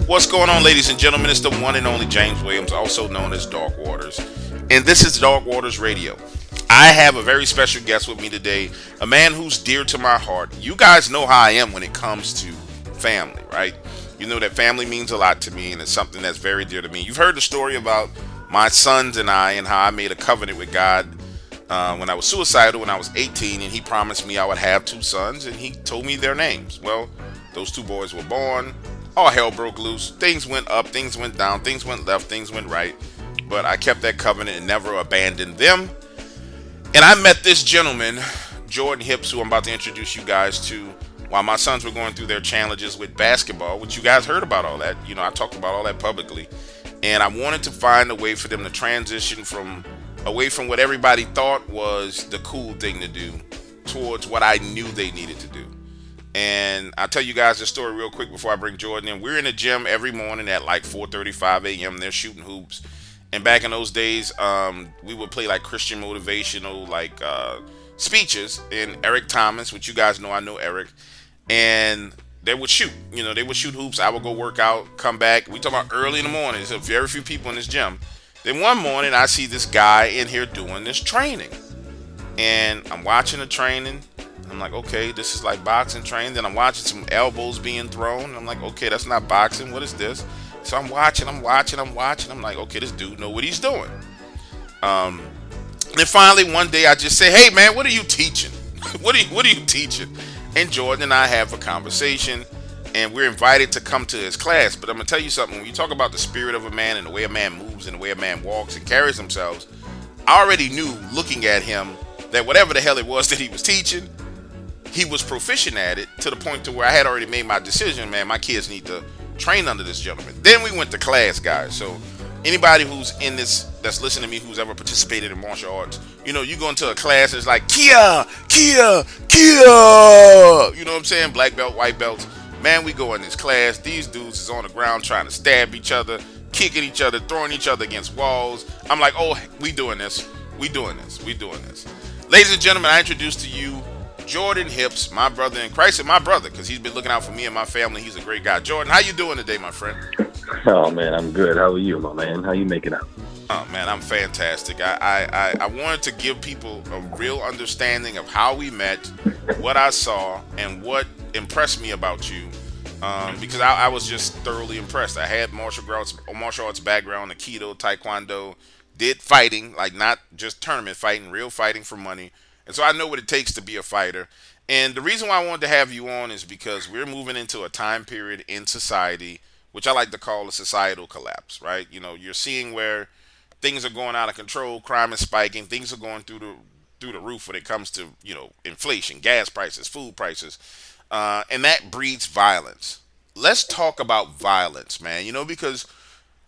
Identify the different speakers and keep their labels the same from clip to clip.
Speaker 1: What's going on, ladies and gentlemen? It's the one and only James Williams, also known as Dark Waters. And this is Dark Waters Radio. I have a very special guest with me today, a man who's dear to my heart. You guys know how I am when it comes to family, right? You know that family means a lot to me, and it's something that's very dear to me. You've heard the story about my sons and I, and how I made a covenant with God when I was suicidal when I was 18, and he promised me I would have two sons, and he told me their names. Well, those two boys were born. All hell broke loose. Things went up, things went down, things went left, things went right. But I kept that covenant and never abandoned them. And I met this gentleman, Jordan Hips, who I'm about to introduce you guys to, while my sons were going through their challenges with basketball, which you guys heard about all that. You know, I talked about all that publicly. And I wanted to find a way for them to transition from away from what everybody thought was the cool thing to do towards what I knew they needed to do. And I'll tell you guys the story real quick before I bring Jordan in. We're in the gym every morning at like 4:35 a.m. They're shooting hoops. And back in those days, we would play like Christian motivational speeches. And Eric Thomas, which you guys know, I know Eric. And they would shoot. You know, they would shoot hoops. I would go work out, come back. We talk about early in the morning. There's very few people in this gym. Then one morning, I see this guy in here doing this training. And I'm watching the training. I'm like, okay, this is like boxing training. Then I'm watching some elbows being thrown. I'm like, okay, that's not boxing. What is this? So I'm watching. I'm like, okay, this dude know what he's doing. And then finally one day I just say, hey man, what are you teaching? what are you teaching? And Jordan and I have a conversation, and we're invited to come to his class. But I'm gonna tell you something. When you talk about the spirit of a man and the way a man moves and the way a man walks and carries themselves, I already knew looking at him that whatever the hell it was that he was teaching, he was proficient at it, to the point to where I had already made my decision. Man, my kids need to train under this gentleman. Then we went to class, guys. So anybody who's in this, that's listening to me, who's ever participated in martial arts, you know, you go into a class, it's like Kia, Kia, Kia. You know what I'm saying? Black belt, white belts. Man, we go in this class. These dudes is on the ground trying to stab each other, kicking each other, throwing each other against walls. I'm like, oh, we doing this. We doing this. We doing this. Ladies and gentlemen, I introduce to you Jordan Hips, my brother in Christ, and my brother, because he's been looking out for me and my family. He's a great guy. Jordan, how you doing today, my friend?
Speaker 2: Oh man, I'm good. How are you, my man? How you making out?
Speaker 1: Oh man, I'm fantastic. I wanted to give people a real understanding of how we met, what I saw, and what impressed me about you. Because I was just thoroughly impressed. I had martial arts background, Aikido, Taekwondo, did fighting, like not just tournament fighting, real fighting for money. And so I know what it takes to be a fighter. And the reason why I wanted to have you on is because we're moving into a time period in society, which I like to call a societal collapse, right? You know, you're seeing where things are going out of control, crime is spiking, things are going through the roof when it comes to, you know, inflation, gas prices, food prices. And that breeds violence. Let's talk about violence, man, you know, because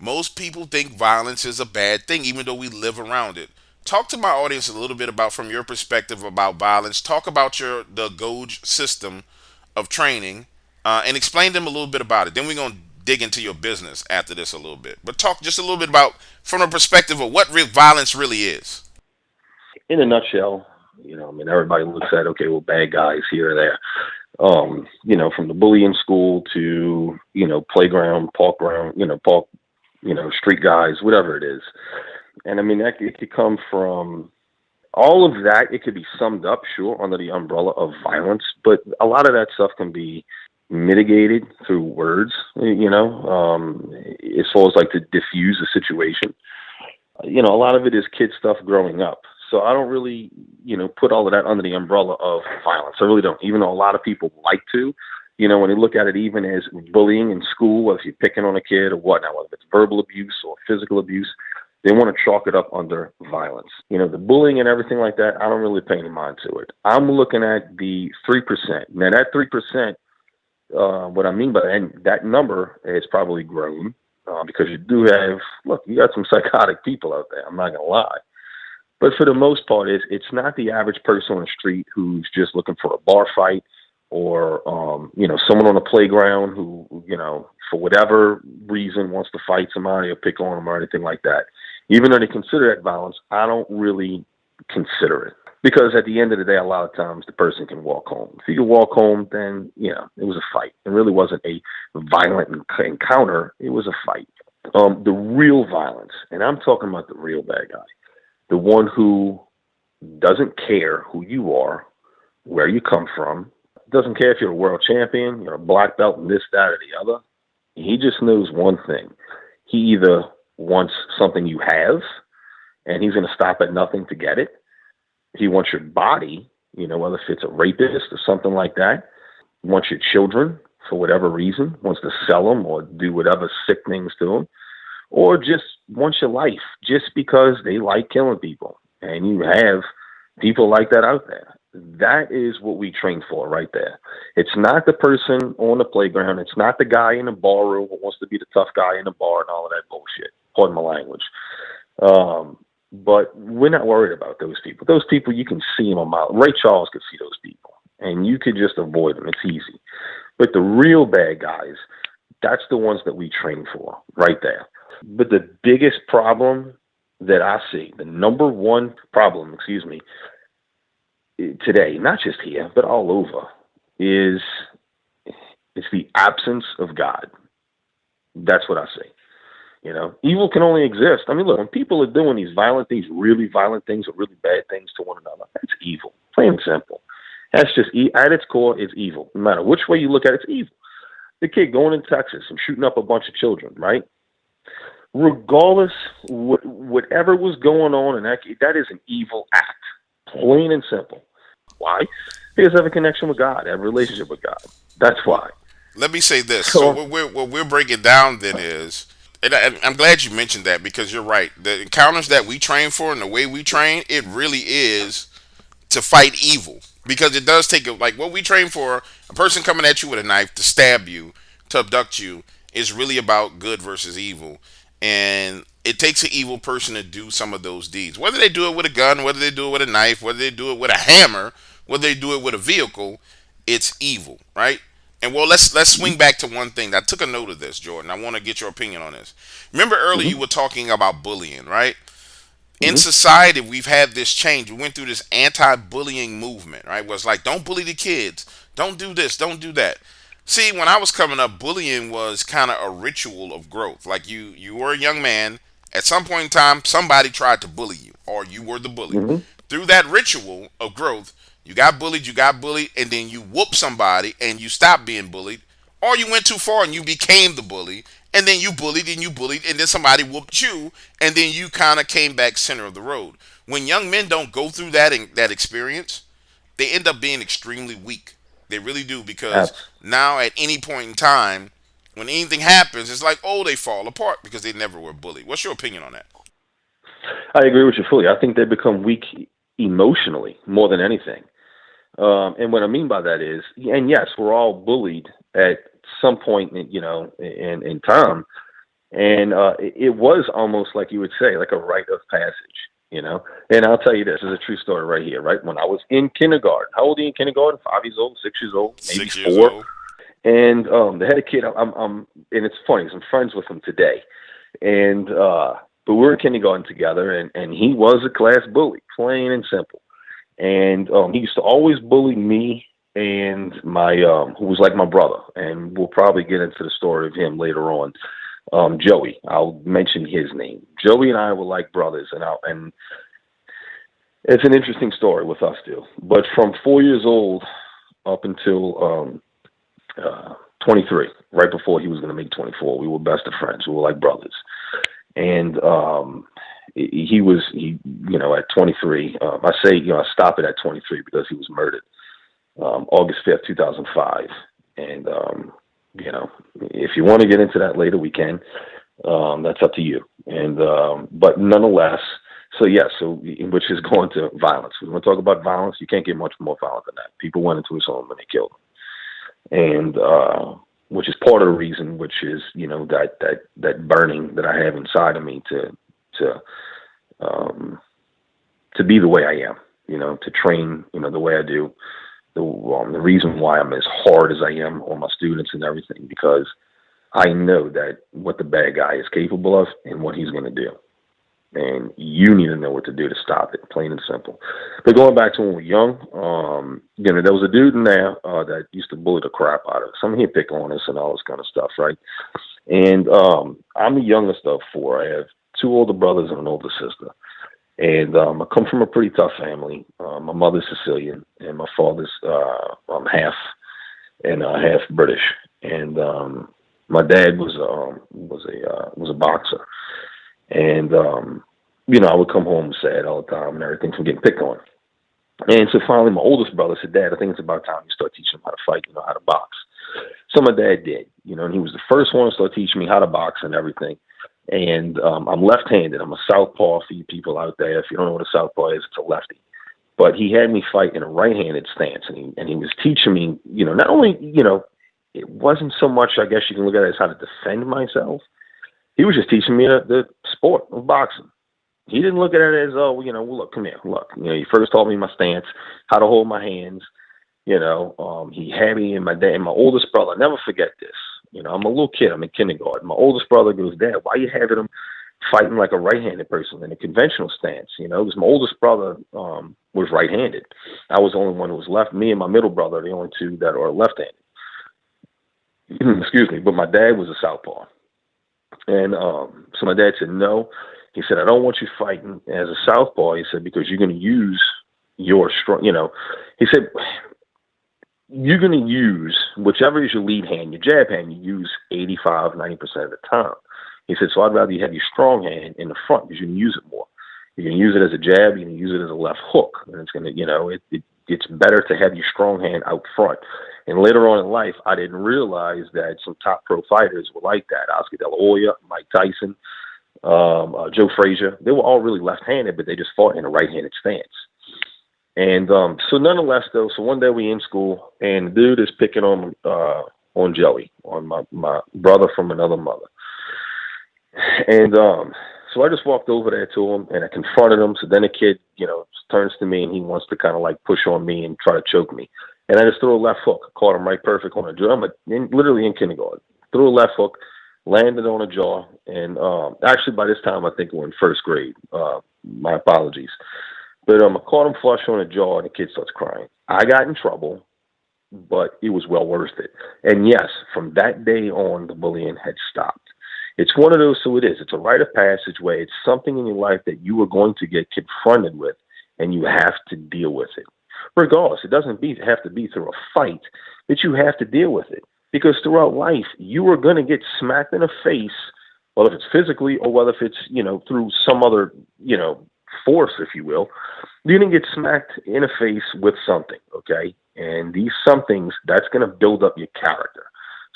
Speaker 1: most people think violence is a bad thing, even though we live around it. Talk to my audience a little bit about, from your perspective, about violence. Talk about the Goj system of training, and explain to them a little bit about it. Then we're gonna dig into your business after this a little bit. But talk just a little bit about, from the perspective of what violence really is.
Speaker 2: In a nutshell, I mean, everybody looks at, okay, well, bad guys here or there. From the bully in school to, playground, park, street guys, whatever it is. And I mean, it could come from all of that. It could be summed up, sure, under the umbrella of violence, but a lot of that stuff can be mitigated through words, as far as like to diffuse a situation. A lot of it is kid stuff growing up. So I don't really, put all of that under the umbrella of violence. I really don't, even though a lot of people like to. When they look at it even as bullying in school, whether you're picking on a kid or whatnot, whether it's verbal abuse or physical abuse, they want to chalk it up under violence. The bullying and everything like that, I don't really pay any mind to it. I'm looking at the 3%. Now, that 3%, what I mean by that, and that number has probably grown because you do have, you got some psychotic people out there. I'm not going to lie. But for the most part, it's not the average person on the street who's just looking for a bar fight or, someone on the playground who, for whatever reason wants to fight somebody or pick on them or anything like that. Even though they consider that violence, I don't really consider it. Because at the end of the day, a lot of times the person can walk home. If you can walk home, then, it was a fight. It really wasn't a violent encounter. It was a fight. The real violence, and I'm talking about the real bad guy, the one who doesn't care who you are, where you come from, doesn't care if you're a world champion, you're a black belt in this, that, or the other. He just knows one thing. He either wants something you have, and he's going to stop at nothing to get it. He wants your body, whether if it's a rapist or something like that. He wants your children for whatever reason, wants to sell them or do whatever sick things to them, or just wants your life just because they like killing people. And you have people like that out there. That is what we train for right there. It's not the person on the playground. It's not the guy in the bar room who wants to be the tough guy in the bar and all of that bullshit. Pardon my language. But we're not worried about those people. Those people, you can see them a mile. Ray Charles could see those people, and you could just avoid them. It's easy. But the real bad guys, that's the ones that we train for right there. But the biggest problem that I see, the number one problem, today, not just here, but all over, is the absence of God. That's what I see. Evil can only exist. I mean, look, when people are doing these violent things, really violent things or really bad things to one another, that's evil. Plain and simple. That's just, at its core, it's evil. No matter which way you look at it, it's evil. The kid going in Texas and shooting up a bunch of children, right? Regardless, whatever was going on in that is an evil act. Plain and simple. Why? Because they have a connection with God, they have a relationship with God. That's why.
Speaker 1: Let me say this. So what we're breaking down then is, and I'm glad you mentioned that, because you're right. The encounters that we train for and the way we train, it really is to fight evil. Because it does take, like what we train for, a person coming at you with a knife to stab you, to abduct you, is really about good versus evil. And it takes an evil person to do some of those deeds. Whether they do it with a gun, whether they do it with a knife, whether they do it with a hammer, whether they do it with a vehicle, it's evil, right? And well, let's swing back to one thing. I took a note of this, Jordan. I want to get your opinion on this. Remember earlier you were talking about bullying, right? In society, we've had this change. We went through this anti-bullying movement, right? Where it's like, don't bully the kids. Don't do this. Don't do that. See, when I was coming up, bullying was kind of a ritual of growth. Like you were a young man. At some point in time, somebody tried to bully you, or you were the bully. Through that ritual of growth, you got bullied, and then you whooped somebody, and you stopped being bullied, or you went too far and you became the bully, and then you bullied, and then somebody whooped you, and then you kind of came back center of the road. When young men don't go through that experience, they end up being extremely weak. They really do, because now at any point in time, when anything happens, it's like, oh, they fall apart because they never were bullied. What's your opinion on that?
Speaker 2: I agree with you fully. I think they become weak emotionally more than anything. And what I mean by that is, and yes, we're all bullied at some point, in time. And it was almost like you would say, like a rite of passage, And I'll tell you this is a true story right here, right? When I was in kindergarten, how old are you in kindergarten? 5 years old, 6 years old, maybe
Speaker 1: 6 years
Speaker 2: 4.
Speaker 1: old.
Speaker 2: And they had a kid. And it's funny, 'cause I'm friends with him today. And but we were in kindergarten together, and he was a class bully, plain and simple. And he used to always bully me and my who was like my brother. And we'll probably get into the story of him later on. Joey, I'll mention his name. Joey and I were like brothers, and it's an interesting story with us too. But from 4 years old up until 23, right before he was going to make 24, we were best of friends. We were like brothers. And at 23, I say, I stop it at 23 because he was murdered August 5th, 2005. And, if you want to get into that later, we can. That's up to you. And, but nonetheless, which is going to violence. We want to talk about violence. You can't get much more violent than that. People went into his home and they killed him. And, which is part of the reason, which is, that burning that I have inside of me to be the way I am, to train, the way I do. The reason why I'm as hard as I am on my students and everything, because I know that what the bad guy is capable of and what he's going to do. and you need to know what to do to stop it, plain and simple. But going back to when we were young, there was a dude in there that used to bully the crap out of us. I mean, he'd pick on us and all this kind of stuff, right? And I'm the youngest of four. I have two older brothers and an older sister. And I come from a pretty tough family. My mother's Sicilian, and my father's half and half British. And my dad was a boxer. And I would come home sad all the time and everything from getting picked on. And so finally, my oldest brother said, "Dad, I think it's about time you start teaching him how to fight, how to box." So my dad did, and he was the first one to start teaching me how to box and everything. And I'm left-handed. I'm a southpaw for you people out there. If you don't know what a southpaw is, it's a lefty. But he had me fight in a right-handed stance, and he was teaching me, not only, it wasn't so much, I guess you can look at it as how to defend myself. He was just teaching me the sport of boxing. He didn't look at it as, oh, look, come here, look. He first taught me my stance, how to hold my hands. He had me and my dad and my oldest brother. I'll never forget this. I'm a little kid. I'm in kindergarten. My oldest brother goes, "Dad, why are you having him fighting like a right-handed person in a conventional stance?" Because my oldest brother was right-handed. I was the only one who was left. Me and my middle brother are the only two that are left-handed. Excuse me. But my dad was a southpaw. And so my dad said, "No." He said, "I don't want you fighting as a southpaw." He said, "Because you're going to use your strong, He said, "You're going to use whichever is your lead hand, your jab hand, you use 85, 90% of the time." He said, "So I'd rather you have your strong hand in the front because you can use it more. You can use it as a jab, you can use it as a left hook. And it's going to, it's better to have your strong hand out front." And later on in life, I didn't realize that some top pro fighters were like that. Oscar De La Hoya, Mike Tyson, Joe Frazier. They were all really left-handed, but they just fought in a right-handed stance. And so nonetheless, though, so one day we in school, and the dude is picking on Joey, on my brother from another mother. And so I just walked over there to him, and I confronted him. So then the kid, turns to me, and he wants to kind of like push on me and try to choke me. And I just threw a left hook, caught him right perfect on the jaw. I'm literally in kindergarten. Threw a left hook, landed on a jaw, and actually by this time I think we're in first grade. My apologies. But I caught him flush on the jaw, and the kid starts crying. I got in trouble, but it was well worth it. And yes, from that day on, the bullying had stopped. It's one of those, so it is. It's a rite of passage way. It's something in your life that you are going to get confronted with, and you have to deal with it. Regardless, it doesn't have to be through a fight, but you have to deal with it. Because throughout life, you are going to get smacked in the face, whether it's physically or whether if it's, through some other, force, if you will. You're going to get smacked in the face with something, okay? And these somethings, that's going to build up your character.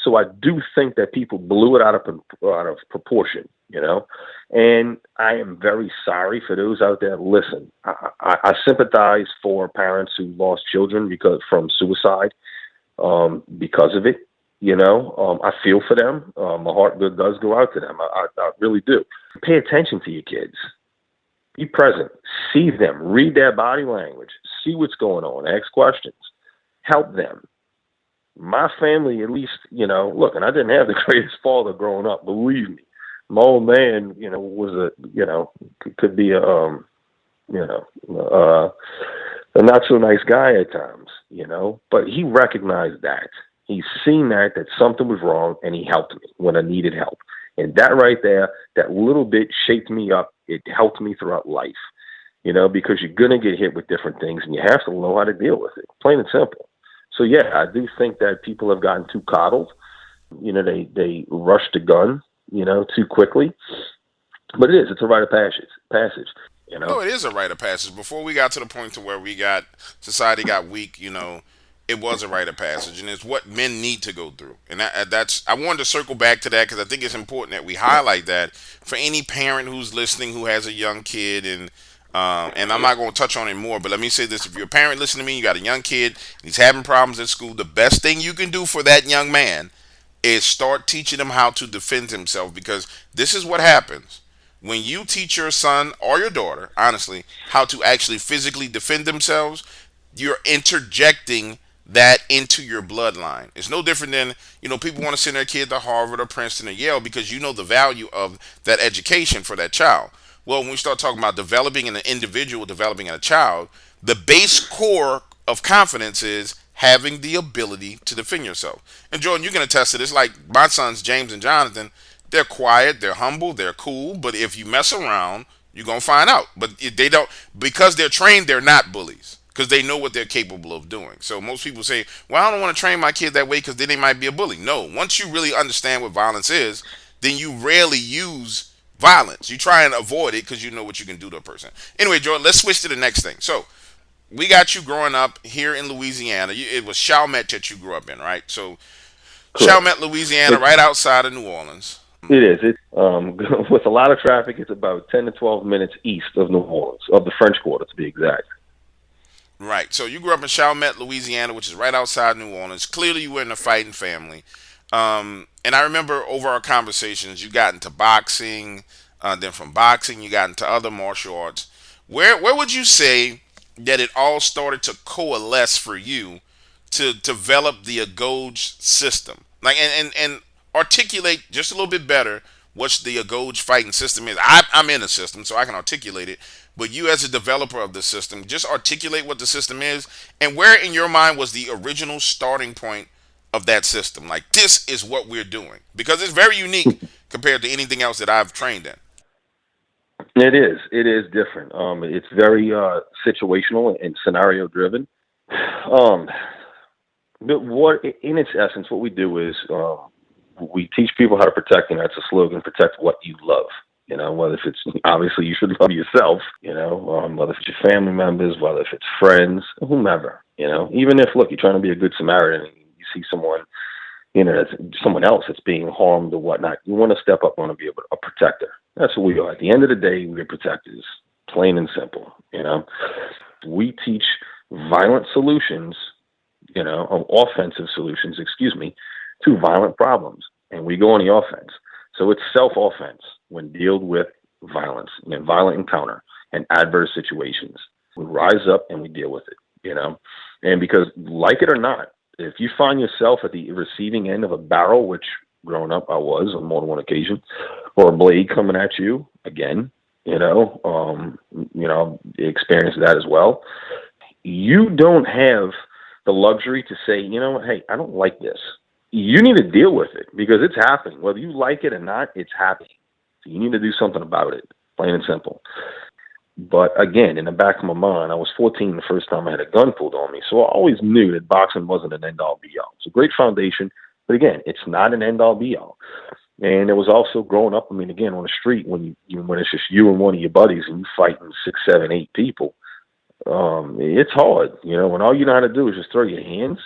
Speaker 2: So I do think that people blew it out of proportion, and I am very sorry for those out there. Listen, I sympathize for parents who lost children from suicide because of it. I feel for them. My heart does go out to them. I really do. Pay attention to your kids. Be present. See them. Read their body language. See what's going on. Ask questions. Help them. My family, at least, look, and I didn't have the greatest father growing up, believe me. My old man, was could be a not so nice guy at times, but he recognized that. He's seen that something was wrong, and he helped me when I needed help. And that right there, that little bit shaped me up. It helped me throughout life, because you're going to get hit with different things, and you have to know how to deal with it, plain and simple. So, yeah, I do think that people have gotten too coddled. They rush the gun, too quickly. But it's a rite of passage.
Speaker 1: No, it is a rite of passage. Before we got to the point to where society got weak, it was a rite of passage, and it's what men need to go through. And that's I wanted to circle back to that because I think it's important that we highlight that for any parent who's listening who has a young kid, and I'm not going to touch on it more, but let me say this: if you're a parent listening to me, you got a young kid, and he's having problems at school, the best thing you can do for that young man is start teaching him how to defend himself, because this is what happens when you teach your son or your daughter, honestly, how to actually physically defend themselves. You're interjecting that into your bloodline. It's no different than, people want to send their kid to Harvard or Princeton or Yale because the value of that education for that child. Well, when we start talking about developing an individual, developing a child, the base core of confidence is having the ability to defend yourself. And Jordan, you can attest to this. Like my sons, James and Jonathan, they're quiet, they're humble, they're cool. But if you mess around, you're gonna find out. But if they don't, because they're trained. They're not bullies because they know what they're capable of doing. So most people say, "Well, I don't want to train my kid that way because then they might be a bully." No, once you really understand what violence is, then you rarely use violence. You try and avoid it because you know what you can do to a person. Anyway, Jordan, let's switch to the next thing. So we got you growing up here in Louisiana. It was Chalmette that you grew up in, right? So
Speaker 2: Correct.
Speaker 1: Chalmette, Louisiana,
Speaker 2: It,
Speaker 1: right outside of New Orleans.
Speaker 2: it is. It's with a lot of traffic. It's about 10 to 12 minutes east of New Orleans, of the French Quarter to be exact.
Speaker 1: Right. So you grew up in Chalmette, Louisiana, which is right outside New Orleans. Clearly, you were in a fighting family. And I remember over our conversations, you got into boxing. Then from boxing, you got into other martial arts. Where would you say that it all started to coalesce for you to develop the Agoj system? Like and articulate just a little bit better what the Agoj fighting system is. I'm in a system, so I can articulate it. But you, as a developer of the system, just articulate what the system is and where in your mind was the original starting point of that system. Like, this is what we're doing because it's very unique compared to anything else that I've trained in.
Speaker 2: It is. It is different. It's very situational and scenario driven. Um, but what, in its essence, what we do is we teach people how to protect, and that's a slogan: protect what you love. You know, whether if it's obviously you should love yourself. You know, whether if it's your family members, whether if it's friends, whomever. You know, even if look, you're trying to be a good Samaritan, and you see someone, you know, that's someone else that's being harmed or whatnot. You want to step up, want to be a protector. That's what we are. At the end of the day, we're protectors, plain and simple. You know, we teach violent solutions, you know, offensive solutions, excuse me, to violent problems, and we go on the offense. So it's self-offense when dealt with violence, and violent encounter and adverse situations. We rise up and we deal with it, you know, and because like it or not, if you find yourself at the receiving end of a barrel, which growing up I was on more than one occasion, or a blade coming at you again, you know, experienced that as well. You don't have the luxury to say, you know, hey, I don't like this. You need to deal with it because it's happening. Whether you like it or not, it's happening. So you need to do something about it, plain and simple. But again, in the back of my mind, I was 14 the first time I had a gun pulled on me. So I always knew that boxing wasn't an end-all be-all. It's a great foundation, but again, it's not an end-all be-all. And it was also growing up, I mean, again, on the street, when it's just you and one of your buddies and you fighting 6, 7, 8 people, it's hard. You know, when all you know how to do is just throw your hands,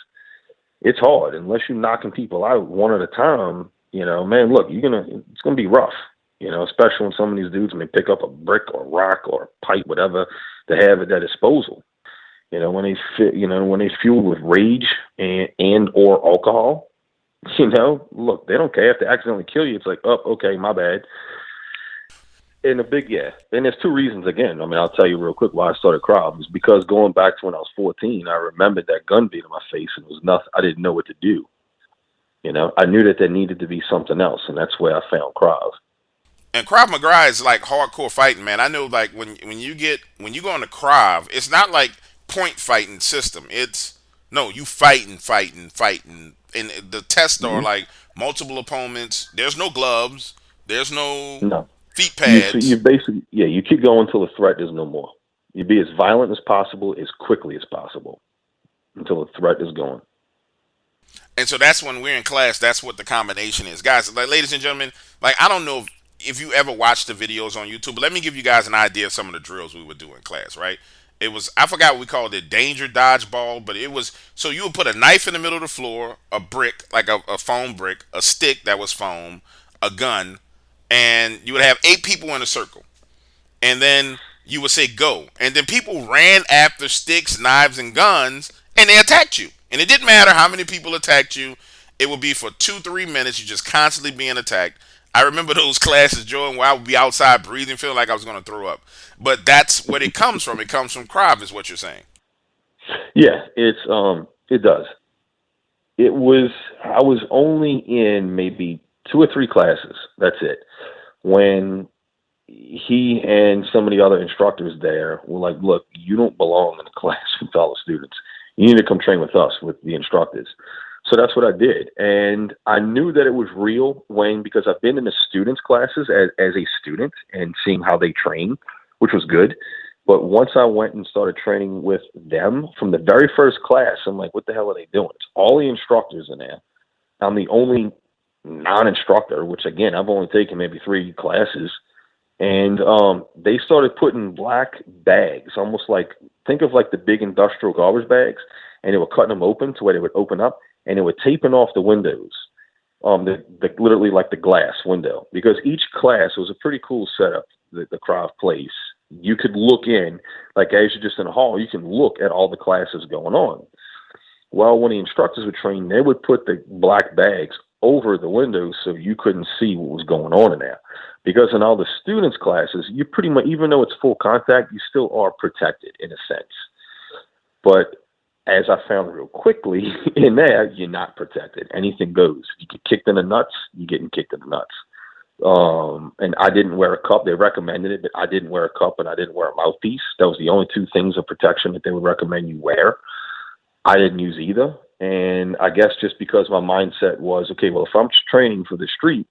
Speaker 2: it's hard. Unless you're knocking people out one at a time, you know, man, look, it's gonna be rough. You know, especially when some of these dudes may pick up a brick or rock or pipe, whatever, to have at their disposal. You know, when they fueled with rage and or alcohol, you know, look, they don't care if they accidentally kill you. It's like, oh, okay, my bad. And and there's two reasons again. I mean, I'll tell you real quick why I started Krav is because going back to when I was 14, I remembered that gun being in my face and it was nothing. I didn't know what to do. You know, I knew that there needed to be something else, and that's where I found Krav.
Speaker 1: And Krav Maga is like hardcore fighting, man. I know, like when you go into Krav, it's not like point fighting system. It's no, you fighting, fighting, fighting, and the tests are
Speaker 2: Mm-hmm.
Speaker 1: like multiple opponents. There's no gloves. There's no
Speaker 2: No,
Speaker 1: feet
Speaker 2: you
Speaker 1: pads.
Speaker 2: basically you keep going until the threat is no more. You be as violent as possible, as quickly as possible, until the threat is gone.
Speaker 1: And so that's when we're in class. That's what the combination is, guys. Like, ladies and gentlemen, like I don't know if you ever watched the videos on YouTube, but let me give you guys an idea of some of the drills we would do in class. Right? It was I forgot what we called it, danger dodgeball, but it was so you would put a knife in the middle of the floor, a brick like a foam brick, a stick that was foam, a gun, and you would have 8 people in a circle, and then you would say go, and then people ran after sticks, knives, and guns, and they attacked you. And it didn't matter how many people attacked you; it would be for 2, 3 minutes. You just constantly being attacked. I remember those classes, Jordan, where I would be outside breathing, feeling like I was going to throw up. But that's what it comes from. It comes from Krav, is what you're saying.
Speaker 2: Yeah, it does. I was only in maybe 2 or 3 classes. That's it. When he and some of the other instructors there were like, look, you don't belong in a class with all the students. You need to come train with us, with the instructors. So that's what I did. And I knew that it was real, Wayne, because I've been in the students' classes as a student and seeing how they train, which was good. But once I went and started training with them from the very first class, I'm like, what the hell are they doing? It's all the instructors in there. I'm the only non-instructor, which again, I've only taken maybe 3 classes. And they started putting black bags, almost like, think of like the big industrial garbage bags, and they were cutting them open to where they would open up, and they were taping off the windows, literally like the glass window, because each class was a pretty cool setup, the Krav place. You could look in, like as you're just in a hall, you can look at all the classes going on. Well, when the instructors would train, they would put the black bags over the windows so you couldn't see what was going on in there. Because in all the students' classes, you pretty much, even though it's full contact, you still are protected in a sense. But as I found real quickly, in there, you're not protected. Anything goes. You get kicked in the nuts, you're getting kicked in the nuts. And I didn't wear a cup. They recommended it, but I didn't wear a cup and I didn't wear a mouthpiece. That was the only 2 things of protection that they would recommend you wear. I didn't use either. And I guess just because my mindset was, okay, well, if I'm training for the street,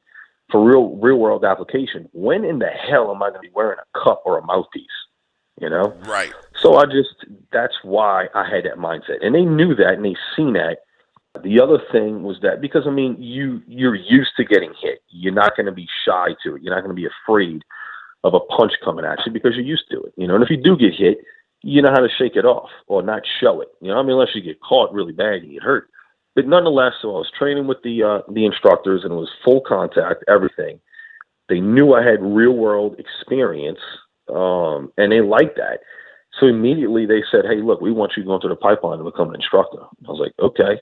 Speaker 2: for real world application, when in the hell am I going to be wearing a cup or a mouthpiece? You know?
Speaker 1: Right.
Speaker 2: So that's why I had that mindset. And they knew that and they seen that. The other thing was that, because I mean, you're used to getting hit. You're not going to be shy to it. You're not going to be afraid of a punch coming at you because you're used to it. You know, and if you do get hit, you know how to shake it off or not show it. You know, I mean, unless you get caught really bad and you get hurt. But nonetheless, so I was training with the instructors, and it was full contact, everything. They knew I had real world experience, and they liked that. So immediately they said, hey, look, we want you to go into the pipeline and become an instructor. I was like, okay.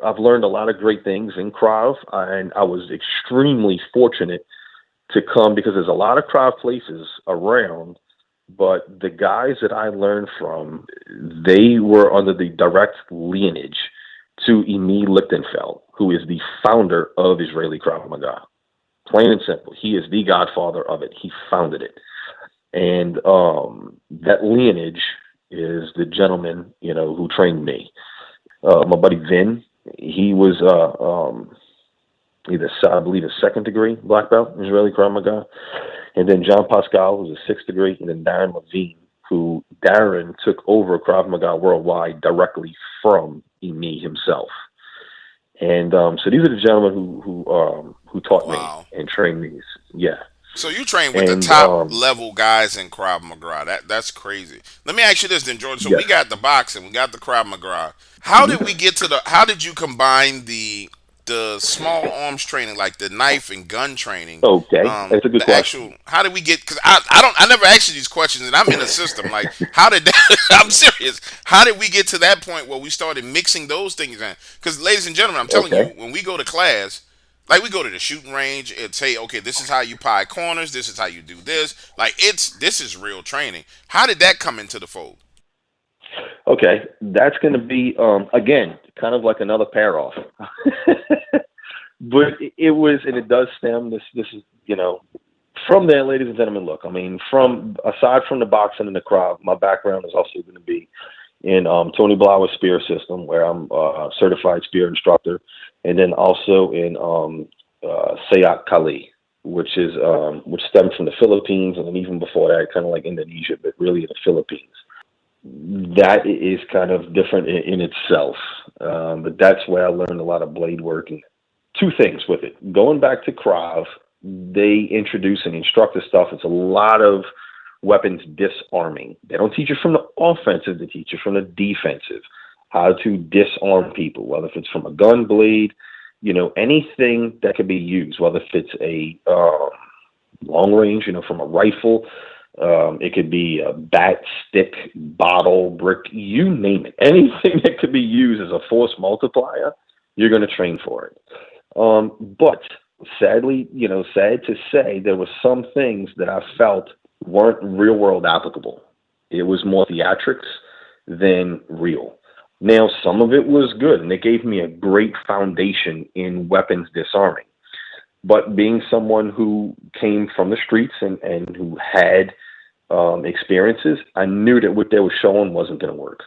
Speaker 2: I've learned a lot of great things in Krav, and I was extremely fortunate to come because there's a lot of Krav places around, but the guys that I learned from, they were under the direct lineage to Emi Lichtenfeld, who is the founder of Israeli Krav Maga. Plain and simple. He is the godfather of it. He founded it. And that lineage is the gentleman, you know, who trained me. My buddy Vin, he was I believe a 2nd degree black belt in Israeli Krav Maga. And then John Pascal was a 6th degree, and then Darren Levine, who Darren took over Krav Maga worldwide directly from Emi himself. And so these are the gentlemen who taught me and trained me. Yeah.
Speaker 1: So you train with the top level guys in Krav Maga. That's crazy. Let me ask you this then, Jordan. So we got the boxing, we got the Krav Maga. How did we get to how did you combine the small arms training, like the knife and gun training?
Speaker 2: Okay, that's a good question.
Speaker 1: How did we get? Because I never asked you these questions, and I'm in the system. Like, how did that? I'm serious. How did we get to that point where we started mixing those things in? Because, ladies and gentlemen, I'm telling you, when we go to class, like we go to the shooting range and say, okay, this is how you pie corners, this is how you do this. Like, this is real training. How did that come into the fold?
Speaker 2: Okay, that's going to be, again, kind of like another pair off. But it was, and it does stem, this is, you know, from there, ladies and gentlemen, look, I mean, aside from the boxing and the Krav, my background is also going to be in Tony Blauer's spear system, where I'm a certified spear instructor, and then also in Sayat Kali, which stemmed from the Philippines, and then even before that, kind of like Indonesia, but really in the Philippines. That is kind of different in itself, but that's where I learned a lot of blade work. And 2 things with it. Going back to Krav, they introduce and instructor stuff. It's a lot of weapons disarming. They don't teach you from the offensive, they teach you from the defensive, how to disarm people, whether if it's from a gun, blade, you know, anything that could be used, whether if it's a long range, you know, from a rifle. It could be a bat, stick, bottle, brick, you name it. Anything that could be used as a force multiplier, you're going to train for it. But sadly, you know, sad to say, there were some things that I felt weren't real world applicable. It was more theatrics than real. Now, some of it was good, and it gave me a great foundation in weapons disarming. But being someone who came from the streets and who had experiences, I knew that what they were showing wasn't going to work.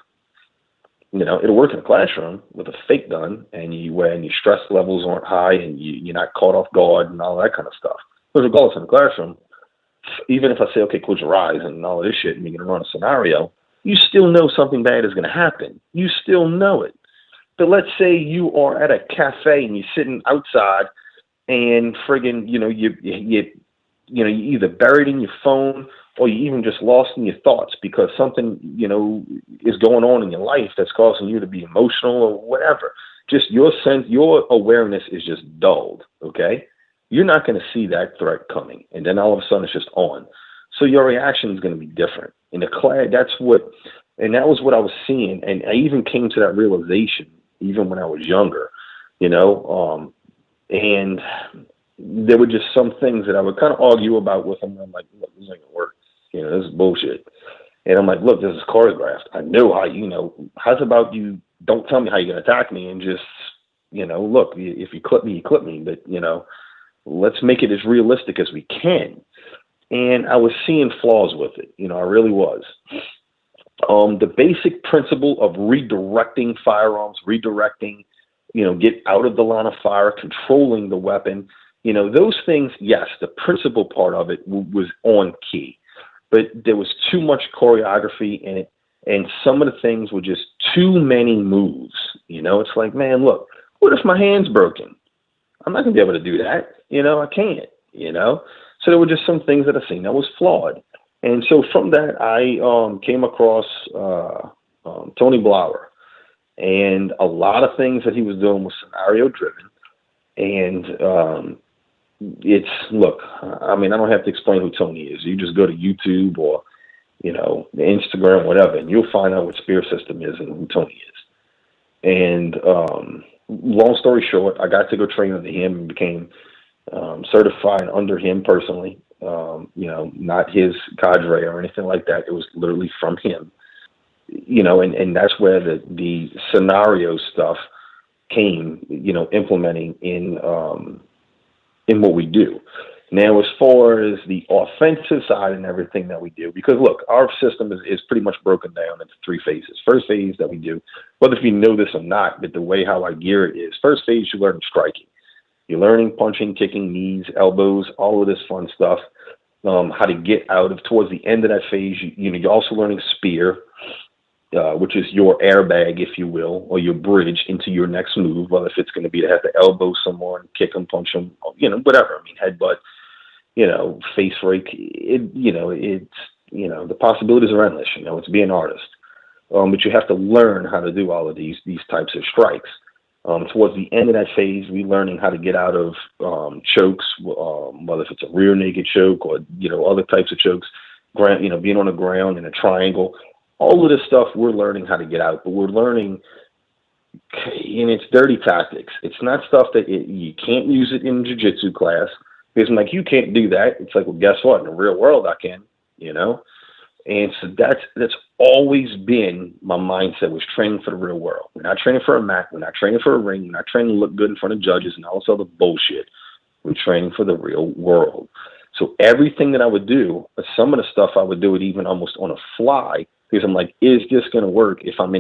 Speaker 2: It'll work in a classroom with a fake gun, and when your stress levels aren't high and you're not caught off guard and all that kind of stuff. But regardless, in the classroom, even if I say, okay, close your eyes and all of this shit, and you're going to run a scenario, you still know something bad is going to happen. You still know it. But let's say you are at a cafe and you're sitting outside, and friggin', you're either buried in your phone or you even just lost in your thoughts because something, is going on in your life that's causing you to be emotional or whatever. Just your awareness is just dulled, okay? You're not going to see that threat coming. And then all of a sudden it's just on. So your reaction is going to be different. In the class, that was what I was seeing. And I even came to that realization even when I was younger, and there were just some things that I would kind of argue about with him. I'm like, look, this ain't gonna work. This is bullshit. And I'm like, look, this is choreographed. I know how, how's about you don't tell me how you're going to attack me and just, look, if you clip me, you clip me. But, let's make it as realistic as we can. And I was seeing flaws with it. I really was. The basic principle of redirecting firearms, get out of the line of fire, controlling the weapon, those things, yes, the principal part of it was on key. But there was too much choreography in it, and some of the things were just too many moves. It's like, man, look, what if my hand's broken? I'm not going to be able to do that. I can't, So there were just some things that I seen that was flawed. And so from that, I came across Tony Blauer. And a lot of things that he was doing was scenario-driven. And I don't have to explain who Tony is. You just go to YouTube or, Instagram, whatever, and you'll find out what Spear System is and who Tony is. And long story short, I got to go train under him and became certified under him personally. Not his cadre or anything like that. It was literally from him. And that's where the scenario stuff came, implementing in what we do. Now, as far as the offensive side and everything that we do, because look, our system is pretty much broken down into 3 phases. First phase that we do, whether if you know this or not, but the way how I gear it is, first phase, you learn striking. You're learning punching, kicking, knees, elbows, all of this fun stuff, how to get out of, towards the end of that phase, you're also learning spear, which is your airbag, if you will, or your bridge into your next move, whether if it's going to be to have to elbow someone, kick them, punch them, whatever. Headbutt, face rake. The possibilities are endless. It's being an artist. But you have to learn how to do all of these types of strikes. Towards the end of that phase, we're learning how to get out of chokes, whether if it's a rear naked choke or, other types of chokes, being on the ground in a triangle. All of this stuff we're learning how to get out, but we're learning, and it's dirty tactics. It's not stuff that you can't use it in jiu-jitsu class, because I'm like, you can't do that. It's like, well, guess what? In the real world, I can, And so that's always been my mindset, was training for the real world. We're not training for a mat. We're not training for a ring. We're not training to look good in front of judges and all this other bullshit. We're training for the real world. So everything that I would do, some of the stuff I would do it even almost on a fly, because I'm like, is this going to work if I'm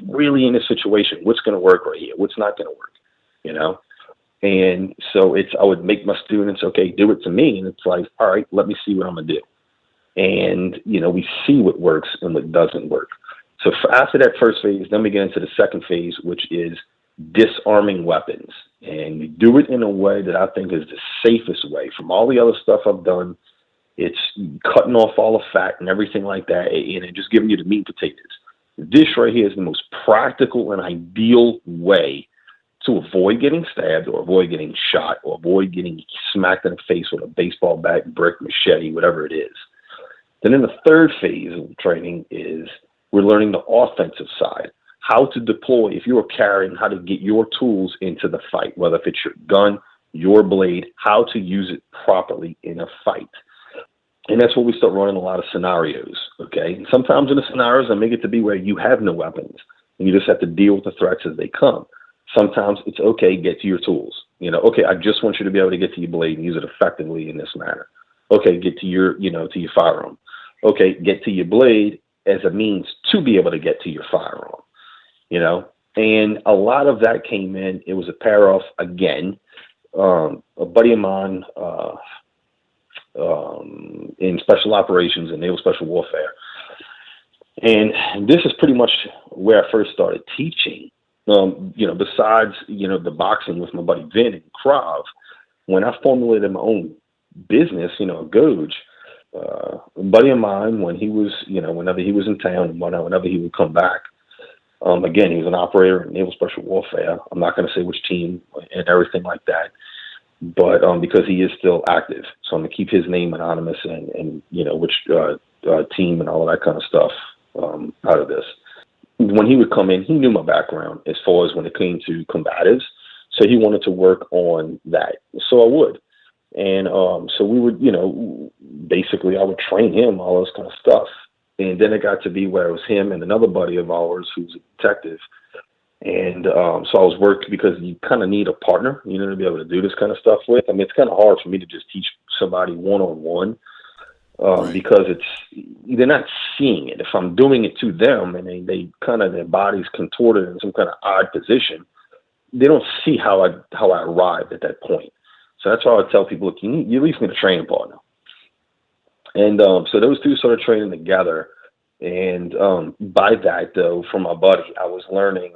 Speaker 2: really in this situation? What's going to work right here? What's not going to work? And so I would make my students, okay, do it to me. And it's like, all right, let me see what I'm going to do. And, we see what works and what doesn't work. So after that first phase, then we get into the second phase, which is disarming weapons. And we do it in a way that I think is the safest way. From all the other stuff I've done, it's cutting off all the fat and everything like that, and just giving you the meat and potatoes. This right here is the most practical and ideal way to avoid getting stabbed or avoid getting shot or avoid getting smacked in the face with a baseball bat, brick, machete, whatever it is. Then in the third phase of training is we're learning the offensive side, how to deploy, if you're carrying, how to get your tools into the fight, whether if it's your gun, your blade, how to use it properly in a fight. And that's where we start running a lot of scenarios, okay? And sometimes in the scenarios, I make it to be where you have no weapons, and you just have to deal with the threats as they come. Sometimes it's okay, get to your tools. Okay, I just want you to be able to get to your blade and use it effectively in this manner. Okay, get to your, to your firearm. Okay, get to your blade as a means to be able to get to your firearm, And a lot of that came in. It was a pair off again. A buddy of mine in special operations and naval special warfare. And this is pretty much where I first started teaching. Besides, the boxing with my buddy Vin and Krav, when I formulated my own business, Goj, a buddy of mine, when he was, whenever he was in town and whenever he would come back, again, he was an operator in naval special warfare. I'm not going to say which team and everything like that, but because he is still active, so I'm going to keep his name anonymous and which team and all of that kind of stuff out of this. When he would come in, he knew my background as far as when it came to combatives, so he wanted to work on that. So I would. And so we would, basically I would train him, all this kind of stuff. And then it got to be where it was him and another buddy of ours who's a detective. And so I was working because you kind of need a partner, to be able to do this kind of stuff with. I mean, it's kind of hard for me to just teach somebody one-on-one because they're not seeing it. If I'm doing it to them and they kind of, their body's contorted in some kind of odd position, they don't see how I arrived at that point. So that's why I tell people, look, you at least need a training partner. And so those two started training together. And by that, though, from my buddy, I was learning,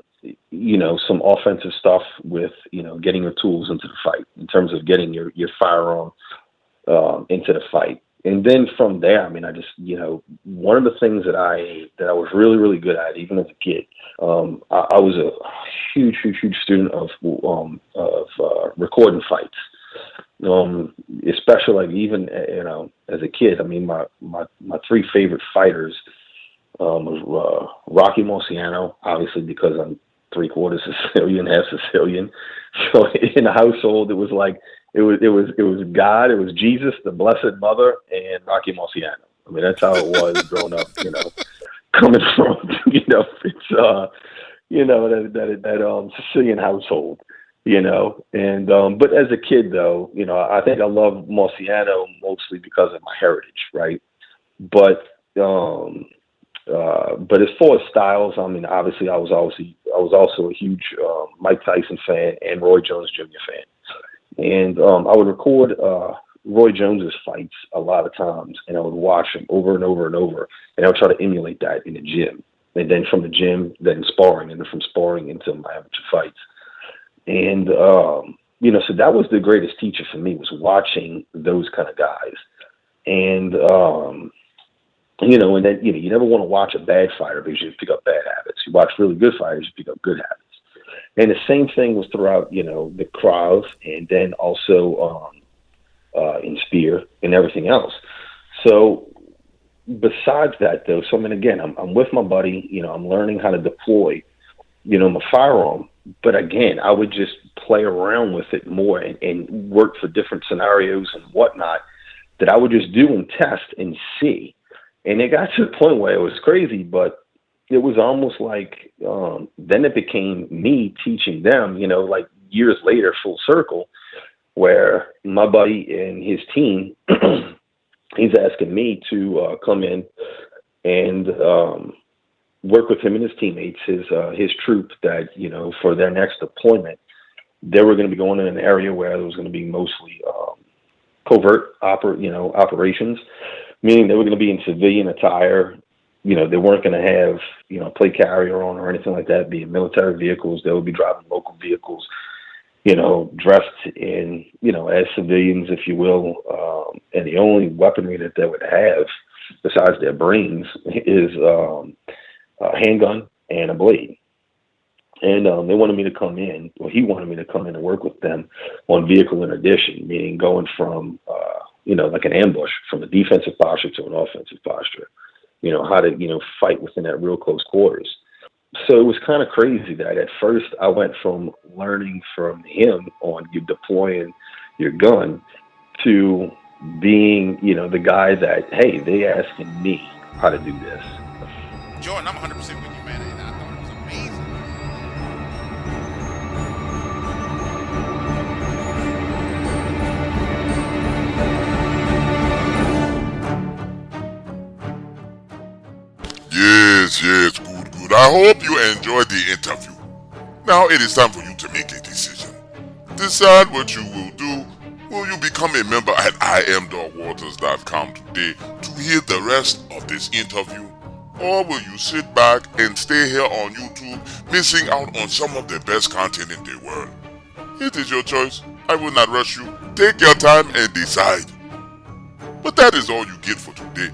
Speaker 2: some offensive stuff with, getting your tools into the fight in terms of getting your firearm into the fight. And then from there, I mean, I just, one of the things that I was really, really good at, even as a kid, I was a huge student of recording fights. Especially like even as a kid, I mean my three favorite fighters was Rocky Marciano, obviously because I'm 3/4 Sicilian, half Sicilian. So in the household, it was like it was God, it was Jesus, the Blessed Mother, and Rocky Marciano. I mean that's how it was growing up. Coming from it's that Sicilian household. And but as a kid though, I think I love Marciano mostly because of my heritage, right? But as far as styles, I mean, obviously I was also a huge Mike Tyson fan and Roy Jones Jr. fan, and I would record Roy Jones's fights a lot of times, and I would watch them over and over and over, and I would try to emulate that in the gym, and then from the gym, then sparring, and then from sparring into my amateur fights. And, so that was the greatest teacher for me, was watching those kind of guys. And, and then, you never want to watch a bad fighter because you pick up bad habits. You watch really good fighters, you pick up good habits. And the same thing was throughout, the Krav and then also in Spear and everything else. So besides that, though, so I mean, again, I'm with my buddy, I'm learning how to deploy, my firearm. But again, I would just play around with it more and work for different scenarios and whatnot that I would just do and test and see. And it got to the point where it was crazy, but it was almost like then it became me teaching them, like years later, full circle, where my buddy and his team, he's asking me to come in and work with him and his teammates, his troop that, for their next deployment, they were going to be going in an area where there was going to be mostly covert operations, meaning they were going to be in civilian attire. They weren't going to have, plate carrier on or anything like that, be in military vehicles. They would be driving local vehicles, dressed in, as civilians, if you will. And the only weaponry that they would have besides their brains is a handgun and a blade. And they wanted me to come in, or he wanted me to come in and work with them on vehicle interdiction, meaning going from, like an ambush, from a defensive posture to an offensive posture, how to, fight within that real close quarters. So it was kind of crazy that at first I went from learning from him on you deploying your gun to being, the guy that, hey, they asking me how to do this.
Speaker 1: Jordan, I'm 100% with you, man, and I thought it was amazing.
Speaker 3: I hope you enjoyed the interview. Now it is time for you to make a decision. Decide what you will do. Will you become a member at imdogwaters.com today to hear the rest of this interview? Or will you sit back and stay here on YouTube missing out on some of the best content in the world? It is your choice. I will not rush you. Take your time and decide. But that is all you get for today.